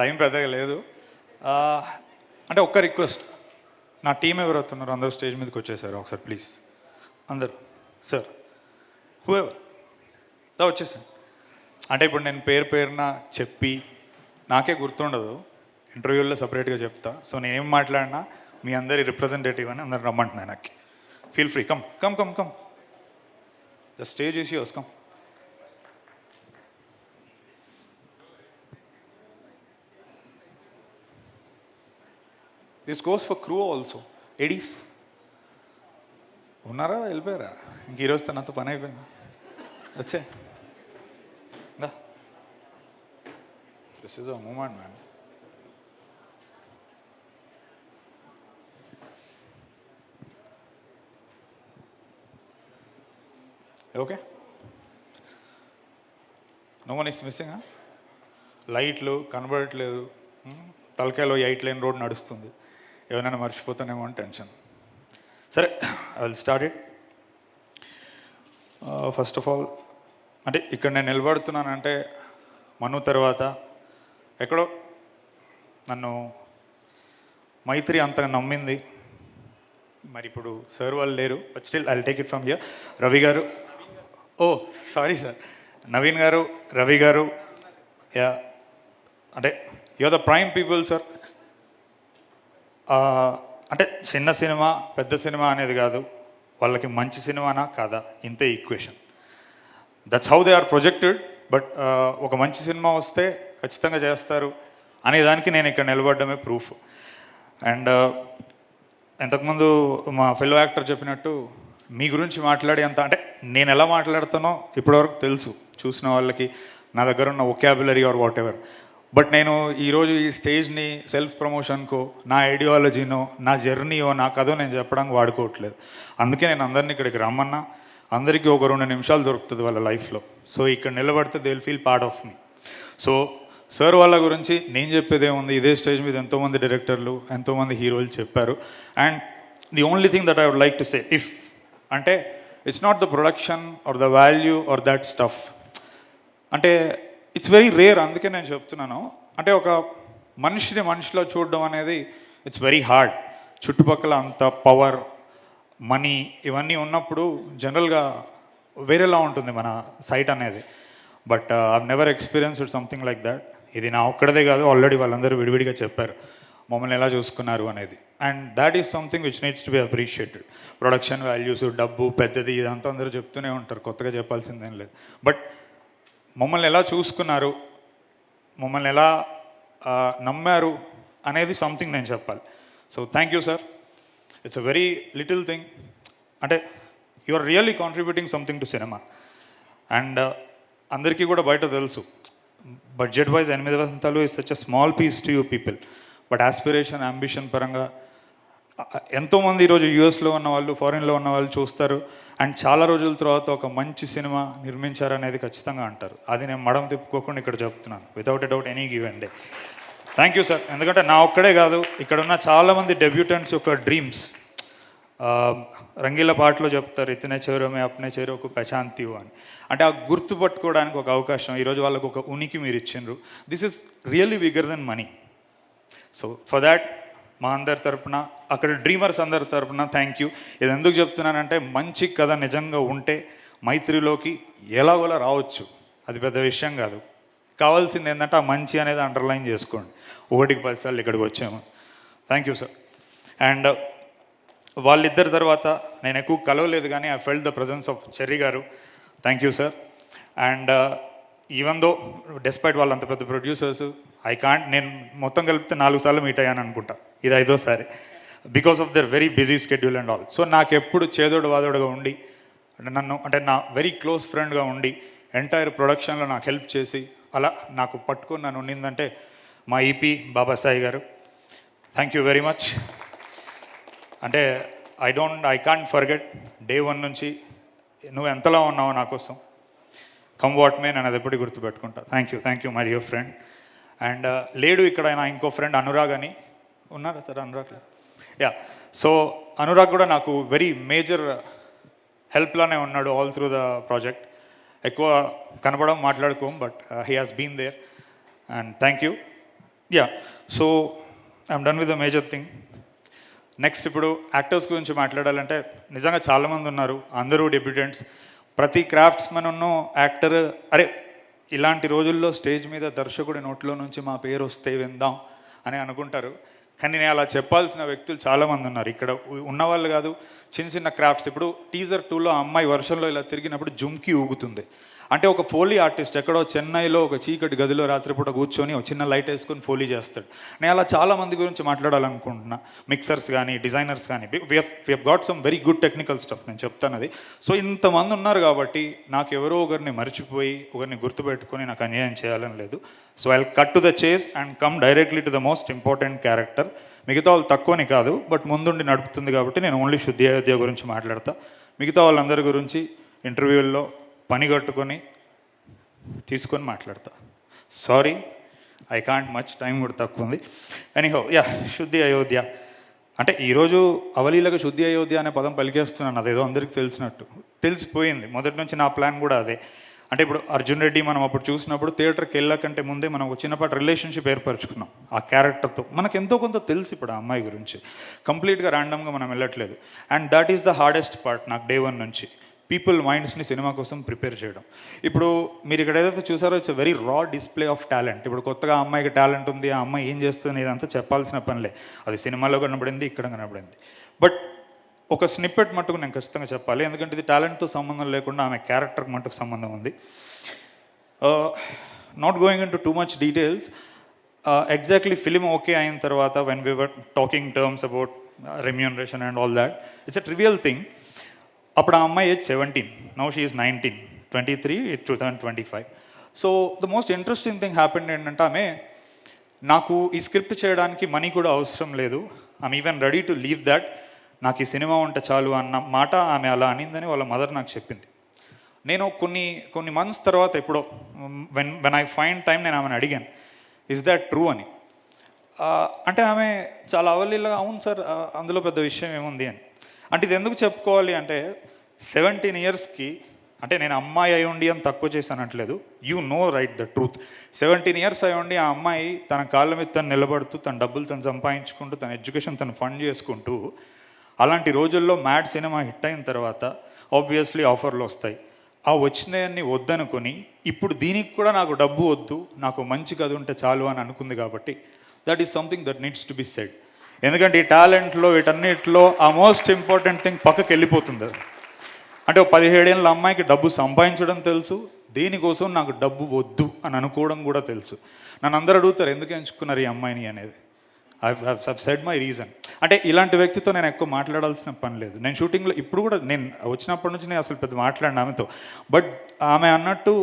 Time పెద్దగా లేదు. అంటే ఒక్క రిక్వెస్ట్, నా టీం ఎవరు వస్తున్నారు అందరూ స్టేజ్ మీదకి వచ్చేసారు ఒకసారి ప్లీజ్. అందరు సార్ హూఎవర్ వచ్చేసాను. అంటే ఇప్పుడు నేను పేరున చెప్పి నాకే గుర్తుండదు, ఇంటర్వ్యూల్లో సపరేట్గా చెప్తా. సో నేను ఏం మాట్లాడినా మీ అందరి రిప్రజెంటేటివ్ అని అందరు రమ్మంటున్నాను. నాకు feel free, come come come come, the stage is yours, come. This goes for crew also. ADs ఉన్నారా, వెళ్ళిపోయారా? ఇంక ఈరోజుతో నాతో పని అయిపోయింది. వచ్చే this is a moment man. Okay, no one is missing. లైట్లు కనబడట్లేదు, తలకాయలో 8 లేన్ రోడ్ నడుస్తుంది, ఎవరైనా మర్చిపోతానేమో అని టెన్షన్. సరే, I will start it. First of all, అంటే ఇక్కడ నేను నిలబడుతున్నానంటే మను తర్వాత ఎక్కడో నన్ను మైత్రి అంతగా నమ్మింది. మరి ఇప్పుడు సార్ వాళ్ళు లేరు, but still I will take it from here. Ravi గారు, ఓ సారీ సార్, నవీన్ గారు, రవి గారు, యా, అంటే you are the prime people sir. అంటే చిన్న సినిమా పెద్ద సినిమా అనేది కాదు, వాళ్ళకి మంచి సినిమానా కాదా, ఇంతే equation. That's how they are projected. But ఒక మంచి సినిమా వస్తే ఖచ్చితంగా చేస్తారు అనే దానికి నేను ఇక్కడ నిలబడడమే ప్రూఫ్. అండ్ ఇంతకుముందు మా ఫెలో యాక్టర్ చెప్పినట్టు మీ గురించి మాట్లాడి అంత, అంటే నేను ఎలా మాట్లాడుతానో ఇప్పటివరకు తెలుసు చూసిన వాళ్ళకి, నా దగ్గర ఉన్న vocabulary or whatever. But నేను ఈరోజు ఈ స్టేజ్ని సెల్ఫ్ ప్రమోషన్కో, నా ఐడియాలజీనో, నా జర్నీయో, నా కథో నేను చెప్పడానికి వాడుకోవట్లేదు. అందుకే నేను అందరినీ ఇక్కడికి రమ్మన్నా. అందరికీ ఒక 2 నిమిషాలు దొరుకుతుంది వాళ్ళ లైఫ్లో. సో ఇక్కడ నిలబడితే they will feel part of me. So sir వాళ్ళ గురించి నేను చెప్పేదే ఉంది, ఇదే స్టేజ్ మీద ఎంతోమంది డైరెక్టర్లు, ఎంతోమంది హీరోలు చెప్పారు. And the only thing that I would like to say, if అంటే it's not the production or the value or that stuff, అంటే ఇట్స్ వెరీ రేర్. అందుకే నేను చెప్తున్నాను, అంటే ఒక మనిషిలో చూడడం అనేది ఇట్స్ వెరీ హార్డ్. చుట్టుపక్కల అంత పవర్, మనీ ఇవన్నీ ఉన్నప్పుడు జనరల్గా వేరేలా ఉంటుంది మన సైట్ అనేది. But I never experienced something like that. ఇది నా ఒక్కడదే కాదు, ఆల్రెడీ వాళ్ళందరూ విడివిడిగా చెప్పారు మమ్మల్ని ఎలా చూసుకున్నారు అనేది. And that is something which needs to be appreciated. Production values, డబ్బు పెద్దది, ఇదంతా అందరూ చెప్తూనే ఉంటారు, కొత్తగా చెప్పాల్సిందేం లేదు. బట్ మమ్మల్ని ఎలా చూసుకున్నారు, మమ్మల్ని ఎలా నమ్మారు అనేది సంథింగ్ నేను చెప్పాలి. So thank you sir. It's a very little thing, అంటే you are really contributing something to cinema. And అందరికీ కూడా బయట తెలుసు, budget wise 8 Vasantalu is such a small piece to you people. But aspiration, ambition పరంగా ఎంతోమంది ఈరోజు యూఎస్లో ఉన్న వాళ్ళు, ఫారిన్లో ఉన్న వాళ్ళు చూస్తారు. అండ్ చాలా రోజుల తర్వాత ఒక మంచి సినిమా నిర్మించారనేది ఖచ్చితంగా అంటారు. అది నేను మడం తిప్పుకోకుండా ఇక్కడ చెప్తున్నాను, without a doubt, any given day. Thank you sir. ఎందుకంటే నా ఒక్కడే కాదు, ఇక్కడ ఉన్న చాలామంది డెబ్యూటెంట్స్ యొక్క డ్రీమ్స్. రంగీల పాటలో చెప్తారు, ఇతనే చేరోమే అప్నే చేరోకు పెచాంతియు అని. అంటే ఆ గుర్తుపట్టుకోవడానికి ఒక అవకాశం, ఈరోజు వాళ్ళకు ఒక ఉనికి మీరు ఇచ్చిండ్రు. This is really bigger than money. So for that మా అందరి తరపున, అక్కడ డ్రీమర్స్ అందరి తరపున థ్యాంక్ యూ. ఇది ఎందుకు చెప్తున్నానంటే, మంచి కథ నిజంగా ఉంటే మైత్రిలోకి ఎలాగోలా రావచ్చు, అది పెద్ద విషయం కాదు. కావాల్సింది ఏంటంటే ఆ మంచి అనేది అండర్లైన్ చేసుకోండి. 1కి 10 సార్లు ఇక్కడికి వచ్చాము. Thank you sir. అండ్ వాళ్ళిద్దరి తర్వాత నేను ఎక్కువ కలవలేదు, కానీ I felt the presence of Cherry garu. Thank you sir. And even though despite వాళ్ళు అంత పెద్ద ప్రొడ్యూసర్స్, నేను మొత్తం కలిపితే 4 సార్లు మీట్ అయ్యాను అనుకుంటా, ఇది 5వ సారి, because of their very busy schedule and all. So నాకు ఎప్పుడు చేదోడు వాదోడుగా ఉండి, అంటే నా వెరీ క్లోజ్ ఫ్రెండ్గా ఉండి, ఎంటైర్ ప్రొడక్షన్లో నాకు హెల్ప్ చేసి, అలా నాకు పట్టుకొని నన్ను ఉండిందంటే మా ఈపీ బాబాసాయి గారు. Thank you very much. అంటే ఐ కాంట్ ఫర్గెట్ డే 1 నుంచి నువ్వు ఎంతలా ఉన్నావో నా కోసం, కమ్ వాట్ మే, నేను అది ఎప్పటికీ గుర్తుపెట్టుకుంటా. Thank you my dear friend. And లేడు ఇక్కడ నా ఇంకో ఫ్రెండ్ అనురాగ్ అని ఉన్నారా sir? Anurag, yeah. So Anurag కూడా నాకు వెరీ మేజర్ హెల్ప్లానే ఉన్నాడు ఆల్ త్రూ ద ప్రాజెక్ట్. ఎక్కువ కనపడం, మాట్లాడుకోం, but he has been there. And thank you. Yeah, so I'm done with the major thing. Next ఇప్పుడు యాక్టర్స్ గురించి మాట్లాడాలంటే నిజంగా చాలామంది ఉన్నారు, అందరూ డెబ్యూటెంట్స్. ప్రతి క్రాఫ్ట్స్మెన్ ఉన్న యాక్టర్ అరే ఇలాంటి రోజుల్లో స్టేజ్ మీద దర్శకుడి నోట్లో నుంచి మా పేరు వస్తే విందాం అని అనుకుంటారు. కానీ నేను అలా చెప్పాల్సిన వ్యక్తులు చాలామంది ఉన్నారు ఇక్కడ ఉన్నవాళ్ళు కాదు, చిన్న చిన్న క్రాఫ్ట్స్. ఇప్పుడు టీజర్ 2లో ఆ అమ్మాయి వర్షంలో ఇలా తిరిగినప్పుడు జుమ్కి ఊగుతుంది అంటే ఒక ఫోలీ ఆర్టిస్ట్ ఎక్కడో చెన్నైలో ఒక చీకటి గదిలో రాత్రిపూట కూర్చొని ఒక చిన్న లైట్ వేసుకొని ఫోలీ చేస్తాడు. నేను అలా చాలామంది గురించి మాట్లాడాలనుకుంటున్నా, మిక్సర్స్ కానీ డిజైనర్స్ కానీ. We have got some very good technical stuff, నేను చెప్తాను అది. సో ఇంతమంది ఉన్నారు కాబట్టి నాకు ఎవరో ఒకరిని మర్చిపోయి ఒకరిని గుర్తుపెట్టుకొని నాకు అన్యాయం చేయాలని లేదు. So I cut to the chase and come directly to the most important character. మిగతా వాళ్ళు తక్కువని కాదు, బట్ ముందుండి నడుపుతుంది కాబట్టి నేను ఓన్లీ శుద్ధి అయోధ్య గురించి మాట్లాడతా. మిగతా వాళ్ళందరి గురించి ఇంటర్వ్యూల్లో పని కట్టుకొని తీసుకొని మాట్లాడతా. Sorry, I can't much, time కూడా తక్కువ ఉంది. ఎనీహౌ యా, శుద్ధి అయోధ్య అంటే ఈరోజు అవలీలగా శుద్ధి అయోధ్య అనే పదం పలికేస్తున్నాను, అదేదో అందరికీ తెలిసినట్టు తెలిసిపోయింది. మొదటి నుంచి నా ప్లాన్ కూడా అదే. అంటే ఇప్పుడు అర్జున్ రెడ్డి మనం అప్పుడు చూసినప్పుడు థియేటర్కి వెళ్ళకంటే ముందే మనం ఒక చిన్నపాటి రిలేషన్షిప్ ఏర్పరచుకున్నాం ఆ క్యారెక్టర్తో. మనకు ఎంతో కొంత తెలుసు ఇప్పుడు ఆ అమ్మాయి గురించి, కంప్లీట్గా ర్యాండమ్గా మనం వెళ్ళట్లేదు. And that is the hardest part నాకు డే 1 నుంచి, పీపుల్ మైండ్స్ని సినిమా కోసం ప్రిపేర్ చేయడం. ఇప్పుడు మీరు ఇక్కడ ఏదైతే చూసారో ఇట్స్ వెరీ రా డిస్ప్లే ఆఫ్ టాలెంట్. ఇప్పుడు కొత్తగా ఆ అమ్మాయికి టాలెంట్ ఉంది, ఆ అమ్మాయి ఏం చేస్తుంది ఇదంతా చెప్పాల్సిన పనిలే, అది సినిమాలో కనబడింది, ఇక్కడ కనబడింది. బట్ ఒక స్నిప్పెట్ మట్టుకు నేను ఖచ్చితంగా చెప్పాలి, ఎందుకంటే ఇది టాలెంట్తో సంబంధం లేకుండా ఆమె క్యారెక్టర్కి మట్టుకు సంబంధం ఉంది. Not going in to too much details, exactly film okay అయిన తర్వాత when we were talking terms about remuneration and all that, it's a trivial thing. అప్పుడు ఆ అమ్మాయి age 17, now she is 19, 23, 2025. So the most interesting thing happened ఏంటంటే ఆమె నాకు ఈ script చేయడానికి మనీ కూడా అవసరం లేదు, I'm even ready to leave that, నాకు ఈ సినిమా ఉంటే చాలు అన్న మాట ఆమె అలా అనిందని వాళ్ళ మదర్ నాకు చెప్పింది. నేను కొన్ని మంత్స్ తర్వాత ఎప్పుడో వెన్ ఐ ఫైండ్ టైం నేను ఆమెను అడిగాను, ఇస్ దాట్ ట్రూ అని. అంటే ఆమె చాలా అవలీలగా అవును సార్ అందులో పెద్ద విషయం ఏముంది అని. అంటే ఇది ఎందుకు చెప్పుకోవాలి అంటే 17 ఇయర్స్కి, అంటే నేను అమ్మాయి అయి ఉండి అని తక్కువ చేశానట్లేదు, you know right the truth. 17 years అయి ఉండి ఆ అమ్మాయి తన కాళ్ళ మీద తను నిలబడుతూ తన డబ్బులు తను సంపాదించుకుంటూ తన ఎడ్యుకేషన్ తను ఫండ్ చేసుకుంటూ, అలాంటి రోజుల్లో మ్యాడ్ సినిమా హిట్ అయిన తర్వాత ఆబ్వియస్లీ ఆఫర్లు వస్తాయి. ఆ వచ్చినాయన్ని వద్దనుకొని ఇప్పుడు దీనికి కూడా నాకు డబ్బు వద్దు, నాకు మంచి కథ ఉంటే చాలు అని అనుకుంది కాబట్టి that is something that needs to be said. ఎందుకంటే ఈ టాలెంట్లో వీటన్నిటిలో ఆ మోస్ట్ ఇంపార్టెంట్ థింగ్ పక్కకి వెళ్ళిపోతుంది. అంటే ఒక 17 ఏళ్ళ అమ్మాయికి డబ్బు సంపాదించడం తెలుసు, దేనికోసం నాకు డబ్బు వద్దు అని అనుకోవడం కూడా తెలుసు. నన్ను అందరూ అడుగుతారు ఎందుకు ఎంచుకున్నారు ఈ అమ్మాయిని అనేది. I said my reason. అంటే ఇలాంటి వ్యక్తితో నేను ఎక్కువ మాట్లాడాల్సిన పని లేదు. నేను షూటింగ్లో ఇప్పుడు కూడా నేను వచ్చినప్పటి నుంచి నేను అసలు పెద్ద మాట్లాడిన ఆమెతో. బట్ ఆమె అన్నట్టు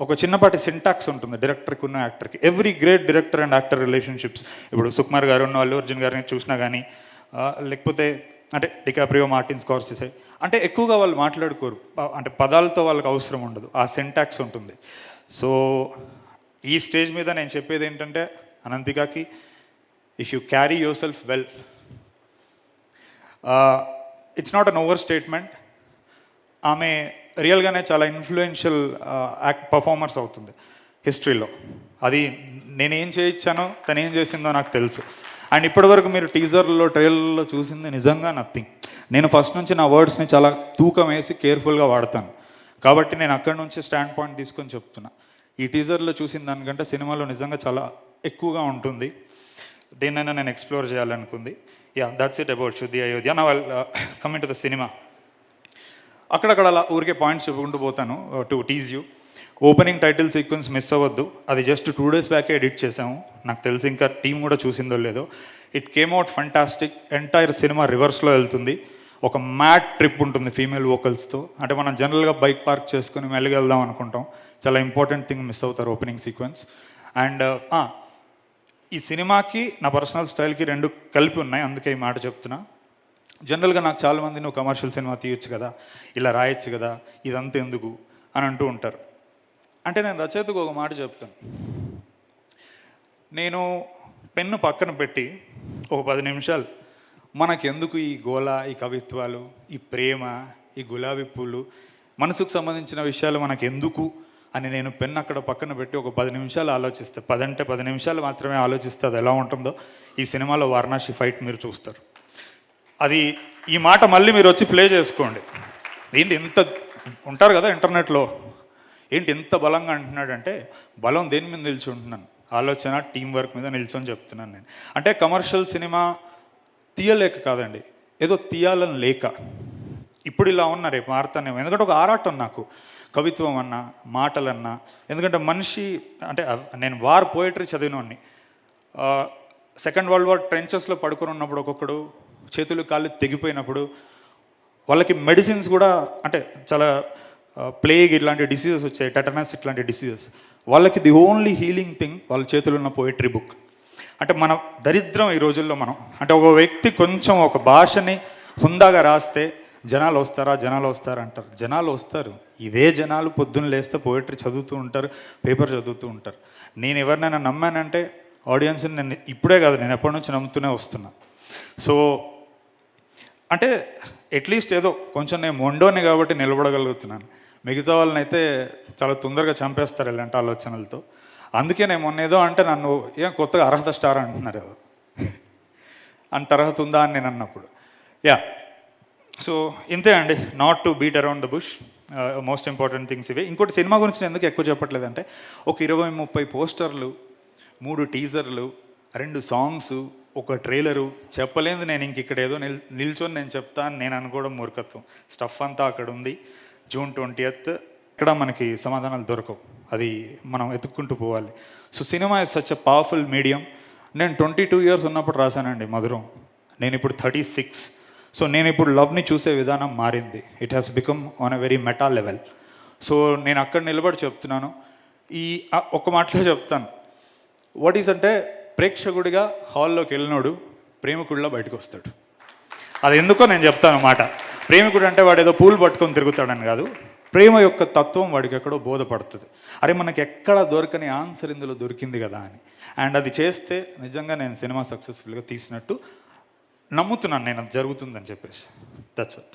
ఒక చిన్నపాటి సింటాక్స్ ఉంటుంది డైరెక్టర్కి ఉన్న యాక్టర్కి. Every great director and actor relationships, ఇప్పుడు సుకుమార్ గారు ఉన్న అల్లు అర్జున్ గారిని చూసినా కానీ, లేకపోతే అంటే డికాప్రియో, మార్టిన్ స్కార్సెసే, అంటే ఎక్కువగా వాళ్ళు మాట్లాడుకోరు, అంటే పదాలతో వాళ్ళకి అవసరం ఉండదు, ఆ సింటాక్స్ ఉంటుంది. సో ఈ స్టేజ్ మీద నేను చెప్పేది ఏంటంటే అనంతికాకి, if you carry yourself well, it's not an overstatement, ఆమె రియల్గానే చాలా ఇన్ఫ్లుయెన్షియల్ పర్ఫార్మర్స్ అవుతుంది హిస్టరీలో. అది నేనేం చేయించానో తను ఏం చేసిందో నాకు తెలుసు. అండ్ ఇప్పటివరకు మీరు టీజర్లో ట్రైలర్లో చూసింది నిజంగా నథింగ్. నేను ఫస్ట్ నుంచి నా వర్డ్స్ని చాలా తూకం వేసి కేర్ఫుల్గా వాడతాను కాబట్టి నేను అక్కడి నుంచి స్టాండ్ పాయింట్ తీసుకొని చెప్తున్నా. ఈ టీజర్లో చూసిన దానికంటే సినిమాలో నిజంగా చాలా ఎక్కువగా ఉంటుంది, దేన్నైనా నేను ఎక్స్ప్లోర్ చేయాలనుకుంది. Yeah, that's it about Shuddhi Ayodhya. నా వాళ్ళు కమింగ్ టు ద సినిమా, అక్కడక్కడ అలా ఊరికే పాయింట్స్ చెప్పుకుంటూ పోతాను to tease you. Opening title sequence miss అవ్వద్దు, అది జస్ట్ 2 days బ్యాకే ఎడిట్ చేసాము, నాకు తెలిసి ఇంకా టీం కూడా చూసిందో లేదో. It came out fantastic. Entire cinema రివర్స్లో వెళ్తుంది, ఒక మ్యాట్ ట్రిప్ ఉంటుంది ఫీమేల్ వోకల్స్తో. అంటే మనం జనరల్గా బైక్ పార్క్ చేసుకుని మెల్లగా వెళ్దాం అనుకుంటాం, చాలా ఇంపార్టెంట్ థింగ్ మిస్ అవుతారు ఓపెనింగ్ సీక్వెన్స్. అండ్ ఈ సినిమాకి నా పర్సనల్ స్టైల్కి 2 కలిపి ఉన్నాయి, అందుకే ఈ మాట చెప్తున్నా. జనరల్గా నాకు చాలామంది నువ్వు కమర్షియల్ సినిమా తీయొచ్చు కదా, ఇలా రాయొచ్చు కదా, ఇదంతా ఎందుకు అని అంటూ ఉంటారు. అంటే నేను రచయితకు ఒక మాట చెప్తాను, నేను పెన్ను పక్కన పెట్టి ఒక 10 నిమిషాలు మనకెందుకు ఈ గోల, ఈ కవిత్వాలు, ఈ ప్రేమ, ఈ గులాబీ పూలు, మనసుకు సంబంధించిన విషయాలు మనకెందుకు అని నేను పెన్ అక్కడ పక్కన పెట్టి ఒక 10 నిమిషాలు ఆలోచిస్తే 10 అంటే 10 నిమిషాలు మాత్రమే ఆలోచిస్తే అది ఎలా ఉంటుందో ఈ సినిమాలో వారణాసి ఫైట్ మీరు చూస్తారు. అది ఈ మాట మళ్ళీ మీరు వచ్చి ప్లే చేసుకోండి. ఏంటి ఇంత ఉంటారు కదా ఇంటర్నెట్లో, ఏంటి ఇంత బలంగా అంటున్నాడంటే బలం దేని మీద నిల్చుంటున్నాను, ఆలోచన టీం వర్క్ మీద నిల్చొని చెప్తున్నాను నేను. అంటే కమర్షియల్ సినిమా తీయలేక కాదండి, ఏదో తీయాలని లేక ఇప్పుడు ఇలా ఉన్నా రేపు మారుతానేమో. ఎందుకంటే ఒక ఆరాటం నాకు కవిత్వం అన్నా మాటలన్నా. ఎందుకంటే మనిషి అంటే నేను వార్ పోయిటరీ చదివినోడిని. సెకండ్ వరల్డ్ వార్ ట్రెంచెస్లో పడుకొని ఉన్నప్పుడు ఒక్కొక్కడు చేతులు కాళ్ళు తెగిపోయినప్పుడు వాళ్ళకి మెడిసిన్స్ కూడా అంటే చాలా ప్లేగ్ ఇట్లాంటి డిసీజెస్ వచ్చాయి, టెటనస్ ఇట్లాంటి డిసీజెస్. వాళ్ళకి ది ఓన్లీ హీలింగ్ థింగ్ వాళ్ళ చేతులు ఉన్న పోయిటరీ బుక్. అంటే మన దరిద్రం ఈ రోజుల్లో మనం అంటే ఒక వ్యక్తి కొంచెం ఒక భాషని హుందాగా రాస్తే జనాలు వస్తారా అంటారు. జనాలు వస్తారు. ఇదే జనాలు పొద్దున్న లేస్తే పోయిటరీ చదువుతూ ఉంటారు, పేపర్ చదువుతూ ఉంటారు. నేను ఎవరినైనా నమ్మానంటే ఆడియన్స్ని నేను ఇప్పుడే కాదు, నేను ఎప్పటి నుంచి నమ్ముతూనే వస్తున్నా. సో అంటే అట్లీస్ట్ ఏదో కొంచెం నేను మొండోని కాబట్టి నిలబడగలుగుతున్నాను. మిగతా వాళ్ళని అయితే చాలా తొందరగా చంపేస్తారు ఇలాంటి ఆలోచనలతో. అందుకే నేను మొన్న ఏదో అంటే నన్ను ఏం కొత్తగా అర్హత స్టార్ అంటున్నారు కదా, అంత అర్హత ఉందా అని నేను అన్నప్పుడు యా. సో ఇంతే అండి, not to beat around the bush. Most important things ఇవే. ఇంకోటి సినిమా గురించి నేను ఎందుకు ఎక్కువ చెప్పట్లేదంటే ఒక 20-30 పోస్టర్లు, 3 టీజర్లు, 2 సాంగ్స్, ఒక ట్రైలరు చెప్పలేదు. నేను ఇంక ఇక్కడ ఏదో నిల్చొని నేను చెప్తాను నేను అనుకోవడం మూర్ఖత్వం. స్టఫ్ అంతా అక్కడ ఉంది. June 20th ఇక్కడ మనకి సమాధానాలు దొరకవు, అది మనం ఎత్తుక్కుంటూ పోవాలి. So cinema is such a powerful medium. నేను 22 years ఉన్నప్పుడు రాశానండి మధురం, నేను ఇప్పుడు 36. సో నేను ఇప్పుడు లవ్ని చూసే విధానం మారింది. It has become on a very meta level. So నేను అక్కడ నిలబడి చెప్తున్నాను. ఈ ఒక మాటలో చెప్తాను, వాట్ ఈస్ అంటే ప్రేక్షకుడిగా హాల్లోకి వెళ్ళినోడు ప్రేమికుడిలో బయటకు వస్తాడు. అది ఎందుకో నేను చెప్తాను మాట. ప్రేమికుడు అంటే వాడు ఏదో పూలు పట్టుకొని తిరుగుతాడని కాదు, ప్రేమ యొక్క తత్వం వాడికి ఎక్కడో బోధపడుతుంది. అరే మనకి ఎక్కడ దొరకని ఆన్సర్ ఇందులో దొరికింది కదా అని. అండ్ అది చేస్తే నిజంగా నేను సినిమా సక్సెస్ఫుల్గా తీసినట్టు నమ్ముతున్నాను నేను, అది జరుగుతుందని చెప్పేసి. That's it.